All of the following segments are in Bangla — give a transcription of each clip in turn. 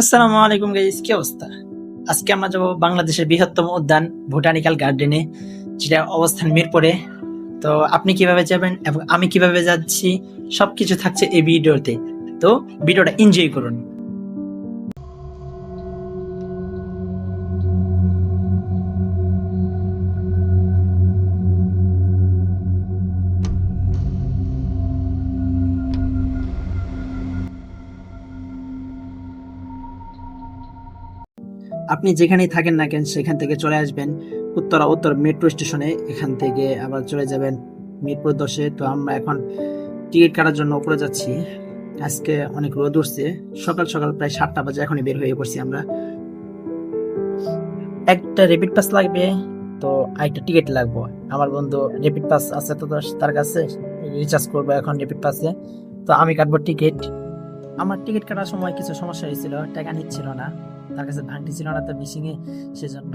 আসসালামু আলাইকুম গাইস, কি অবস্থা? আজকে আমরা যাবো বাংলাদেশের বৃহত্তম উদ্যান বোটানিক্যাল গার্ডেনে, যেটা অবস্থান মিরপুরে। তো আপনি কিভাবে যাবেন এবং আমি কিভাবে যাচ্ছি সবকিছু থাকছে এই ভিডিওতে। তো ভিডিওটা এনজয় করুন। আপনি যেখানেই থাকেন না কেন সেখান থেকে চলে আসবেন উত্তর মেট্রো স্টেশনে। এখান থেকে আবার চলে যাবেন মিরপুর 10-এ। তো আমরা এখন টিকিট কাটার জন্য উপরে যাচ্ছি। আজকে অনেক রোদ উঠছে, সকাল সকাল প্রায় 7টা বাজে, এখনই বের হয়ে পড়ছি আমরা। একটা রেপিড পাস লাগবে, তো আরেকটা টিকিট লাগবে। আমার বন্ধু রেপিড পাস আছে, তো তার কাছে রিচার্জ করবো এখন রেপিড পাসে। তো আমি কাটবো টিকিট। আমার টিকিট কাটার সময় কিছু সমস্যা হয়েছিল, টাকা নিচ্ছিল না, তার কাছে ভাঙটি ছিল না, তো মিসিং এ সেজন্য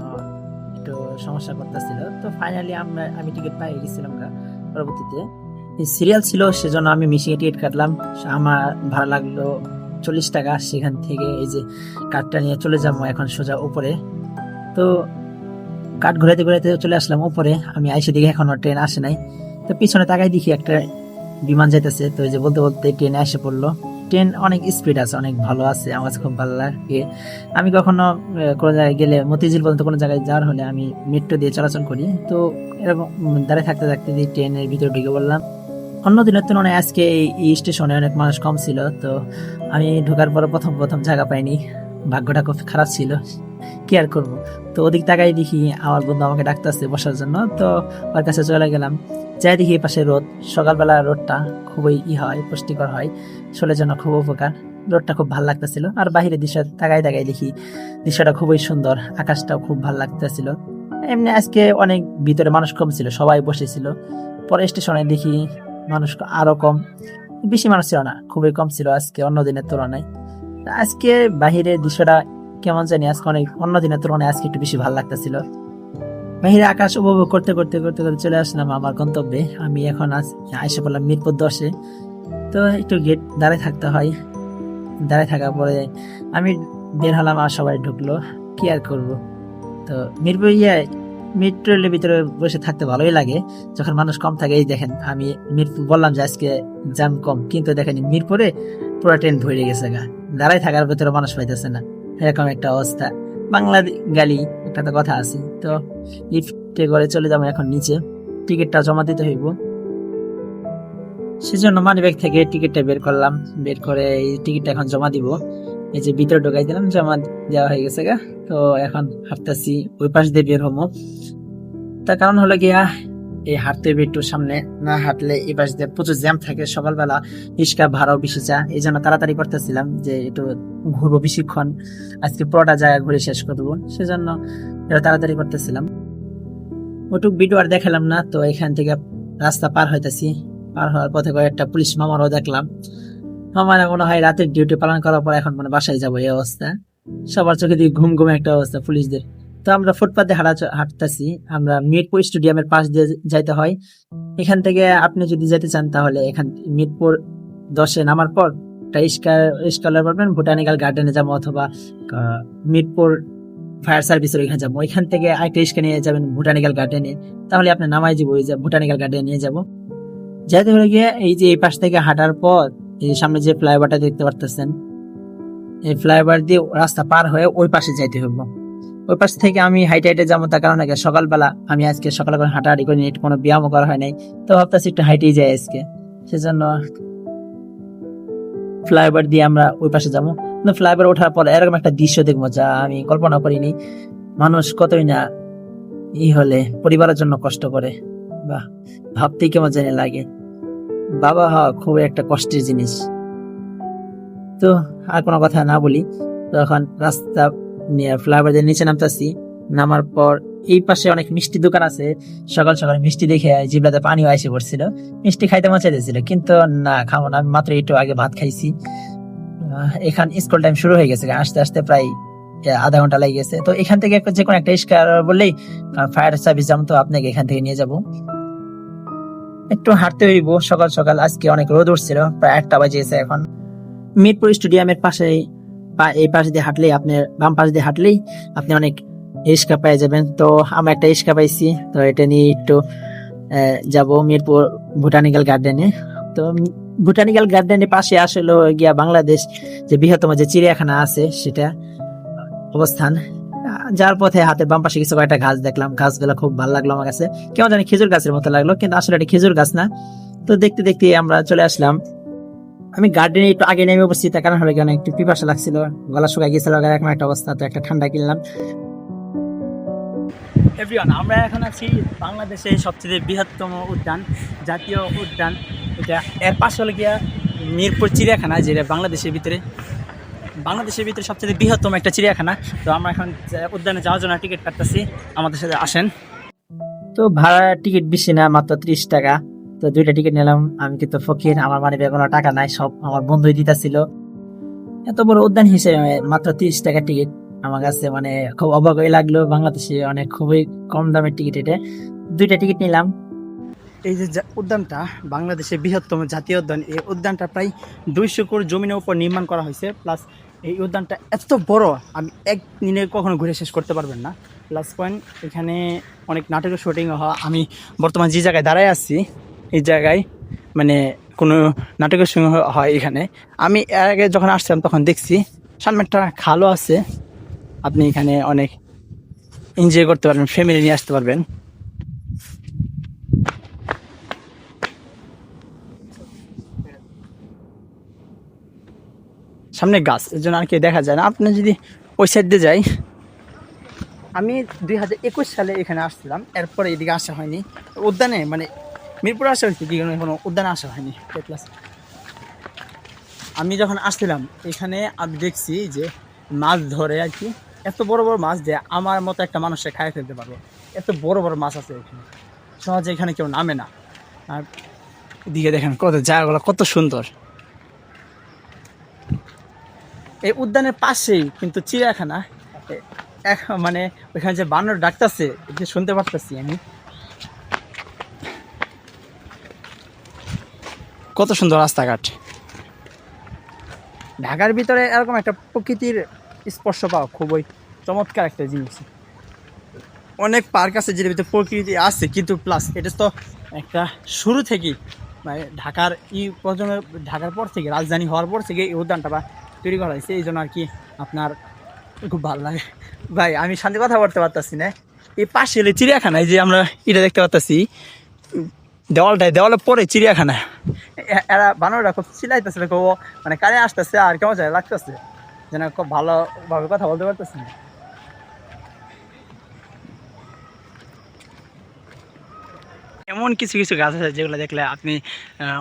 একটু সমস্যা করতেছিল। তো ফাইনালি আমি টিকিট পাই গেছিলাম পরবর্তীতে। সিরিয়াল ছিল সেজন্য আমি মিসিং এ টিকিট কাটলাম। আমার ভাড়া লাগলো 40 টাকা। সেখান থেকে এই যে কার্ডটা নিয়ে চলে যাবো এখন সোজা উপরে। তো কাঠ ঘুরাইতে ঘুরাইতে চলে আসলাম উপরে। আমি আইসে দেখি এখনো ট্রেন আসে নাই। তো পিছনে তাকাই দেখি একটা বিমান যাইতেছে। তো এই যে বলতে বলতে ট্রেনে এসে পড়লো। ট্রেন অনেক স্পিড আছে, অনেক ভালো আছে, আমার কাছে খুব ভালো লাগে। আমি কখনো কোনো জায়গায় গেলে, মতিঝিল পর্যন্ত কোনো জায়গায় যাওয়ার হলে আমি মেট্রো দিয়ে চলাচল করি। তো এরকম দাঁড়িয়ে থাকতে থাকতে ট্রেনের ভিতরে ঢুকে পড়লাম। অন্য দিনের তুলনায় আজকে এই স্টেশনে অনেক মানুষ কম ছিল। তো আমি ঢোকার পর প্রথম প্রথম জায়গা পাইনি, ভাগ্যটা খুব খারাপ ছিল, কি আর করবো। তো ওদিক তাকাই দেখি আমার বন্ধু আমাকে ডাকতেছে বসার জন্য। তো ওর কাছে চলে গেলাম। যাই দেখি পাশে রোদ। সকালবেলা রোদটা খুবই হয়, পুষ্টিকর হয়, শরীরের জন্য খুব উপকার। রোদটা খুব ভালো লাগতেছিল। আর বাহিরের দৃশ্য তাকাই তাকাই দেখি দৃশ্যটা খুবই সুন্দর, আকাশটাও খুব ভালো লাগতেছিল। এমনি আজকে অনেক ভিতরে মানুষ কম ছিল, সবাই বসেছিল। পরে স্টেশনে দেখি মানুষ আরো কম, বেশি মানুষ ছিল না, খুবই কম ছিল আজকে অন্য দিনের তুলনায়। আজকে বাহিরের দৃশ্যটা কেমন জানি আজকে অনেক অন্য দিনের তুলনায় আজকে একটু বেশি ভালো লাগতেছিল। বাহিরে আকাশ উপভোগ করতে করতে করতে করতে চলে আসলাম আমার গন্তব্যে। আমি এখন আইসা পড়লাম মিরপুর 10-এ। তো একটু গেট দাঁড়ায় থাকতে হয়। দাঁড়ায় থাকার পরে আমি বের হলাম, আর সবাই ঢুকলো, কি আর করব। তো মিরপুর মেট্রো রেলের ভিতরে বসে থাকতে ভালোই লাগে যখন মানুষ কম থাকে। এই দেখেন, আমি মিরপুর বললাম যে আজকে জ্যাম কম, কিন্তু দেখেন মিরপুরে পুরো ট্রেন ভরে গেছে দাঁড়ায় থাকার ভিতরে মানুষ পাইতেছে না, এরকম একটা অবস্থা। বাংলা গালি একটা তো কথা আছে। তো লিফটে করে চলে যাবো এখন নিচে, টিকিটটা জমা দিতে হইব। সেজন্য মানিব্যাগ থেকে টিকিটটা বের করলাম, বের করে এই টিকিটটা এখন জমা দিব। এই যে ভিতরে ঢোকাই দিলাম, জমা দেওয়া হয়ে গেছে তো এখন হাঁটতেছি ওই পাশ দিয়ে বের হবো। তার কারণ হলো গিয়া এই হাঁটতে হবে একটু সামনে, না হাঁটলে এই পাশ দিয়ে প্রচুর জ্যাম থাকে। সকালবেলা রিক্সা ভাড়াও বেশি চা, এই জন্য তাড়াতাড়ি করতেছিলাম যে একটু ঘুরবো বেশিক্ষণ, আজকে পুরোটা জায়গা ঘুরে শেষ করবো, সেজন্য তাড়াতাড়ি করতেছিলাম। ওটুক ভিডিও আর দেখালাম না। তো এখান থেকে রাস্তা পার হইতেছি, পার হওয়ার পথে কয়েকটা পুলিশ মামারও দেখলাম। মামারা মনে হয় রাতের ডিউটি পালন করার পর এখন মানে বাসায় যাবো, এই অবস্থা। সবার চোখে দিয়ে ঘুম ঘুমে একটা অবস্থা পুলিশদের। তো আমরা ফুটপাতে হাঁটতেছি। আমরা মিরপুর স্টেডিয়ামের পাশ দিয়ে যাইতে হয়। এখান থেকে আপনি যদি যেতে চান তাহলে এখান মিরপুর 10-এ নামার পর স্কলার পাবেন, বোটানিক্যাল গার্ডেনে যাবো, অথবা মিরপুর ফায়ার সার্ভিসের ওইখানে যাবো। ওইখান থেকে আরেকটা রিক্সা নিয়ে যাবেন বোটানিক্যাল গার্ডেনে, তাহলে আপনি নামাই যাবো, ওই যে বোটানিক্যাল গার্ডেনে নিয়ে যাবো। যাইতে হলে গিয়ে এই যে এই পাশ থেকে হাঁটার পর এই সামনে যে ফ্লাইওভারটা দেখতে পারতেছেন, এই ফ্লাইওভার দিয়ে রাস্তা পার হয়ে ওই পাশে যাইতে হবে। ওই পাশ থেকে আমি হাইটে হাইটে যাবো, তার কারণ সকালবেলা আমি আজকে সকালে করে হাঁটাহাঁটি করে কোনো ব্যায়ামও করা হয় নাই। তো ভাবতেছি একটু হাইটেই যাই আজকে, সেজন্য ফ্লাইওভার দিয়ে আমরা ওই পাশে যাবো। ফ্লাইওভার ওঠার পর এরকম একটা দৃশ্য দেখবো যা আমি কল্পনা করিনি। মানুষ কতই না হলে পরিবারের জন্য কষ্ট করে, বা ভাবতেই কেমন জানি লাগে। বাবা হওয়া খুব একটা কষ্টের জিনিস। তো আর কোনো কথা না বলি, তো এখন রাস্তা নিয়ে ফ্লাইওভারের নিচে নামতেছি। নামার পর এই পাশে অনেক মিষ্টি দোকান আছে। সকাল সকাল মিষ্টি দেখে জিভটাতে পানিও এসে পড়ছিল, মিষ্টি খাইতে মন চাইতেছিল, কিন্তু না, খাবো না। আমি মাত্র একটু আগে ভাত খাইছি। এখান স্কুল টাইম শুরু হয়ে গেছে, আসতে আসতে প্রায় আধা ঘন্টা লেগে গেছে। তো এখান থেকে যে কোনো একটা স্কার বললেই ফায়ার সার্ভিস যেমন, তো আপনাকে এখান থেকে নিয়ে যাব। একটু হাঁটতে হইব সকাল সকাল, আজকে অনেক রোদ উঠছিল, প্রায় 8টা বাজে গেছে এখন। মিরপুর স্টেডিয়ামের পাশে এই পাশ দিয়ে হাঁটলেই আপনার বাম পাশ দিয়ে হাঁটলেই আপনি অনেক রিক্সা পেয়ে যাবেন। তো আমরা একটা রিক্সা পাইছি, তো এটা নিয়ে একটু যাব মিরপুর বোটানিক্যাল গার্ডেনে। তো বোটানিক্যাল গার্ডেনের পাশে আসলে গিয়া বাংলাদেশ যে বৃহত্তম যে চিড়িয়াখানা আছে সেটা অবস্থান। যার পথে হাতের বাম পাশে কিছু কয়েকটা গাছ দেখলাম, গাছগুলো খুব ভালো লাগলো আমার কাছে, কেমন জানি খেজুর গাছের মতো লাগলো, কিন্তু আসলে এটা খেজুর গাছ না। তো দেখতে দেখতে আমরা চলে আসলাম। আমি গার্ডেনে একটু আগে নেমে বসছি, তার কারণ হলো কেন একটু পিপাসা লাগছিল, গলা শুকায় গিয়েছিল, এরকম একটা অবস্থা, তো একটা ঠান্ডা কিনলাম। এভরিওয়ান, আমরা এখন আছি বাংলাদেশের সবচেয়ে বৃহত্তম উদ্যান, জাতীয় উদ্যান। এটা এর পাশে হলো গিয়া মিরপুর চিড়িয়াখানা, যেটা বাংলাদেশের ভিতরে সবচেয়ে বৃহত্তম একটা চিড়িয়াখানা। তো আমরা এখন উদ্যানে যাওয়ার জন্য টিকিট কাটতেছি, আমাদের সাথে আসেন। তো ভাড়া টিকিট বেশি না, মাত্র 30 টাকা। তো 2টা টিকিট নিলাম। আমি কিন্তু ফকির, আমার মানে কোনো টাকা নাই, সব আমার বন্ধুই দিতেছিল। এত বড় উদ্যান হিসেবে মাত্র 30 টাকা টিকিট আমার কাছে মানে খুব অবাকই লাগলো। বাংলাদেশে অনেক খুবই কম দামের টিকিট এটা। 2টা টিকিট নিলাম। এই যে উদ্যানটা বাংলাদেশের বৃহত্তম জাতীয় উদ্যান, এই উদ্যানটা প্রায় 200 একর জমিনের উপর নির্মাণ করা হয়েছে। প্লাস এই উদ্যানটা এত বড়, আমি একদিনে কখনো ঘুরে শেষ করতে পারবেন না। প্লাস পয়েন্ট, এখানে অনেক নাটকের শুটিং হয়। আমি বর্তমান যে জায়গায় দাঁড়ায় আছি, এই জায়গায় মানে কোনো নাটকের শুটিং হয় এখানে। আমি এর আগে যখন আসছিলাম তখন দেখছি সামনে একটা খালও আছে, আপনি এখানে অনেক এনজয় করতে পারবেন, ফ্যামিলি নিয়ে আসতে পারবেন। সামনে গাছ, এর জন্য আর কি দেখা যায় না। আপনি যদি ওই সাইড দিয়ে যাই, আমি 2021 সালে এখানে আসছিলাম, এরপরে এদিকে আসা হয়নি উদ্যানে, মানে মিরপুরে আসা হয়েছে, কি কোনো উদ্যানে আসা হয়নি। প্লাস আমি যখন আসছিলাম এখানে আমি দেখছি যে মাছ ধরে আর কি, এত বড় বড় মাছ যে আমার মতো একটা মানুষে খাই ফেলতে পারবো, এত বড় বড় মাছ আছে এখানে, সহজে এখানে কেউ নামে না। আর এদিকে দেখেন কত জায়গাগুলো কত সুন্দর। এই উদ্যানের পাশেই কিন্তু চিড়িয়াখানা, মানে ওইখানে যে বানর ডাকতেছে, যে শুনতে পারতেছি আমি, কত সুন্দর রাস্তাঘাট। ঢাকার ভিতরে এরকম একটা প্রকৃতির স্পর্শ পাওয়া খুবই চমৎকার একটা জিনিস। অনেক পার্ক আছে যেটার ভিতরে প্রকৃতি আছে, কিন্তু প্লাস এটা তো একটা শুরু থেকেই মানে ঢাকার পর থেকে, রাজধানী হওয়ার পর থেকে এই উদ্যানটা তৈরি করা হয়েছে, এই জন্য আর কি আপনার খুব ভালো লাগে। ভাই আমি শান্তি কথা বলতে পারতেছি না। এই পাশে এলে চিড়িয়াখানায় যে আমরা এটা দেখতে পারতেছি, দেওয়ালের পরে চিড়িয়াখানা, এরা বানররা খুব চিল্লাইতেছে, খুব মানে কারে আসতেছে আর কেমন যায় লাগতেছে, যেন খুব ভালোভাবে কথা বলতে পারতেছি না। এমন কিছু কিছু গাছ আছে যেগুলো দেখলে আপনি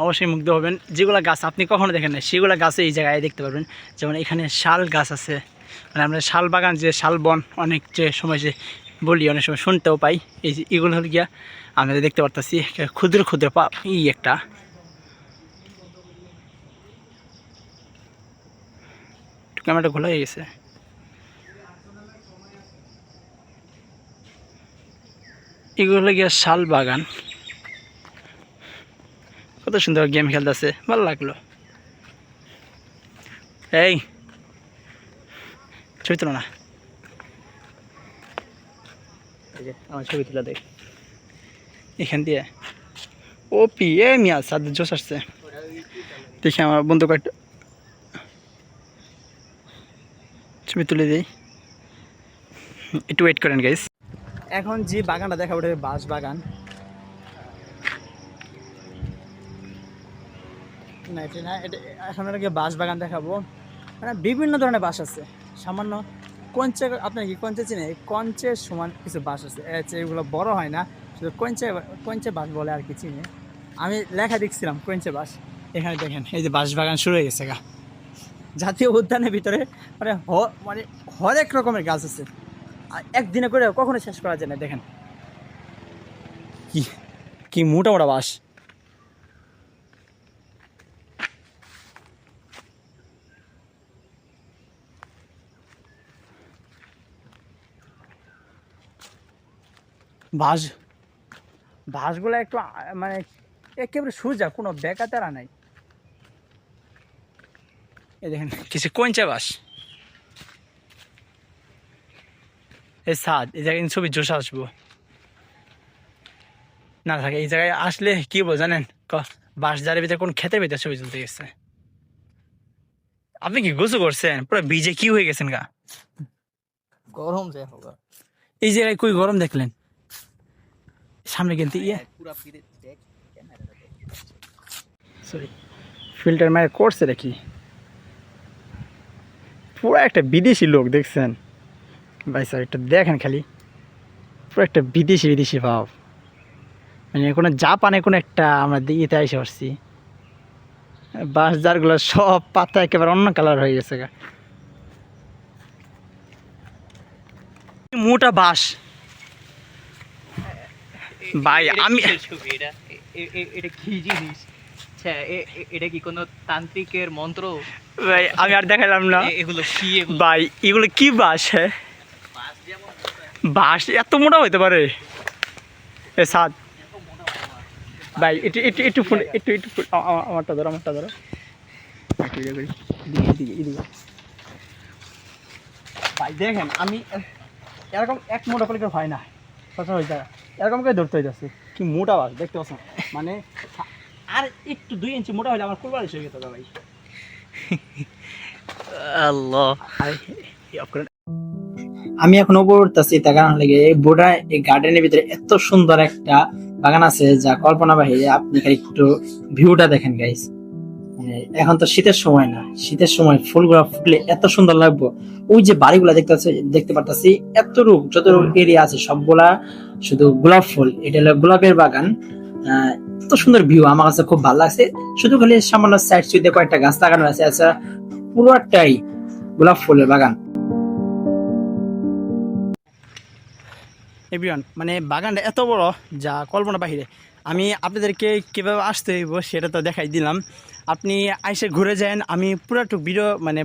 অবশ্যই মুগ্ধ হবেন, যেগুলো গাছ আপনি কখনো দেখেন না সেগুলো গাছে এই জায়গায় দেখতে পারবেন। যেমন এখানে শাল গাছ আছে, মানে আমরা শাল বাগান, যে শাল বন অনেক যে সময় যে বলি, অনেক সময় শুনতেও পাই, এই যে এগুলো হল গিয়া আমরা দেখতে পারতেছি ক্ষুদ্র ক্ষুদ্র একটা ক্যামেরাটা খোলা হয়ে গেছে। এগুলো হলো গিয়া শাল বাগান, কত সুন্দর গেম খেলতেছে, ভালো লাগলো। এই ছবি তুলো না, আমার ছবি তুলে দেখ এখান দিয়ে। ও পি এ মিয়া সাদ জোশ আসছে, দেখি আমার বন্ধু কয়েকটা ছবি তুলে দিই, একটু ওয়েট করেন গাইস। এখন যে বাগানটা দেখা ওঠে বাঁশ বাগান, না এটা না, এটা এখন ওটাকে বাঁশ বাগান দেখাবো। মানে বিভিন্ন ধরনের বাঁশ আছে, সামান্য কঞ্চে, আপনার কি কঞ্চে চিনে, কঞ্চের সমান কিছু বাঁশ আছে, এগুলো বড় হয় না, শুধু কঞ্চে বাঁশ বলে আর কি চিনে। আমি লেখা দেখছিলাম কঞ্চে বাঁশ। এখানে দেখেন এই যে বাঁশ বাগান শুরু হয়ে গেছে গা। জাতীয় উদ্যানের ভিতরে মানে মানে হরেক রকমের গাছ আছে, একদিনে করে কখনো শেষ করা যায় না। দেখেন কি কি মোটা মোটা বাঁশ। বাঁশগুলো একটু মানে একেবারে সোজা, কোনো বেকাতারা নাই। এই দেখেন কিছু কঞ্চা বাঁশ, এই ছাদ, এই জায়গায় ছবি জোশ আসবো না থাকে। এই জায়গায় আসলে কি বল জানেন, বাঁশ জারের ভিতরে কোন ক্ষেতের ভিতরে ছবি তুলতে গেছে। আপনি কি গোসল করছেন, পুরো ভিজে কি হয়ে গেছেন গা? গরম যে হোক, এই জায়গায় কই গরম দেখলেন? সামনে কিন্তু সরি, ফিল্টার মায়ের করছে নাকি? পুরো একটা বিদেশি লোক দেখছেন ভাই স্যার, একটু দেখেন খালি, পুরো একটা বিদেশি বিদেশি ভাব, মানে কোনো জাপানে কোনো একটা আমরা ইতে এসে পারছি। বাঁশ জারগুলো সব পাতা একেবারে অন্য কালার হয়ে গেছে গা। মোটা বাঁশ ভাই, আমি এটা কি জিনিস? আচ্ছা, এটা কি কোনো তান্ত্রিকের মন্ত্র? ভাই আমি আর দেখালাম না এগুলো কি? এগুলো ভাই, এগুলো কি বাঁশ? হ্যাঁ, বাঁশ যেমন বাঁশ এত মোটা হইতে পারে? এ সাদ ভাই, একটু একটু একটু ফোন, একটু একটু আমারটা ধরো, আমারটা ধরো, ভাই দেখেন আমি এরকম এক মোটা করে হয় না, কথা হয়ে যায় এরকম করে ধরতে হইতেছে। কি মোটা বাস দেখতে পাচ্ছেন, মানে আর একটু 2 ইঞ্চি মোটা হলে আমার কুরবানি হয়ে যেত ভাই। আল্লাহ। আমি এখন উপর উঠতেছি তার কারণ লাগে এই বোর্ডা এই গার্ডেনের ভিতরে এত সুন্দর একটা বাগান আছে যা কল্পনা বাহিরে। আপনি খালি একটু ভিউটা দেখেন গাইস। এখন তো শীতের সময় না, শীতের সময় ফুলগুলা ফুটলে এত সুন্দর লাগবে। ওই যে বাড়িগুলা দেখতে পারতাছি, এত রূপ যত এরিয়া আছে সবগুলা শুধু গোলাপ ফুল। এটা হলো গোলাপের বাগান। এত সুন্দর ভিউ, আমার কাছে খুব ভালো লাগছে। শুধু খালি সামান্য সাইড সুইডে কয়েকটা গাছ লাগানো আছে, আচ্ছা পুরোটাই গোলাপ ফুলের বাগান। এভরিওয়ান, মানে বাগানটা এত বড় যা কল্পনা বাহিরে। আমি আপনাদেরকে কীভাবে আসতে হইব সেটা তো দেখাই দিলাম, আপনি আইসে ঘুরে যান। আমি পুরাটুক ভিডিও মানে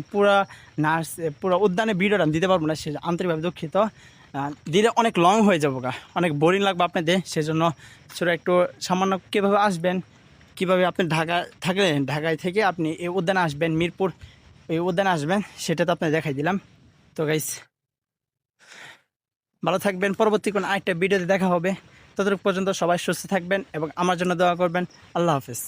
পুরো উদ্যানের ভিডিওটা দিতে পারবো না, সে আন্তরিকভাবে দুঃখিত। দিলে অনেক লং হয়ে যাবো গা, অনেক বোরিং লাগবে আপনাদের। সেজন্য ছোটো একটু সামান্য কীভাবে আসবেন, কীভাবে আপনি ঢাকা থাকলেন, ঢাকায় থেকে আপনি এই উদ্যানে আসবেন, মিরপুর এই উদ্যানে আসবেন, সেটা তো আপনার দেখাই দিলাম। তো গাইস ভালো থাকবেন, পরবর্তী কোনো আরেকটা ভিডিওতে দেখা হবে। ততটুকু পর্যন্ত সবাই সুস্থ থাকবেন এবং আমার জন্য দোয়া করবেন। আল্লাহ হাফেজ।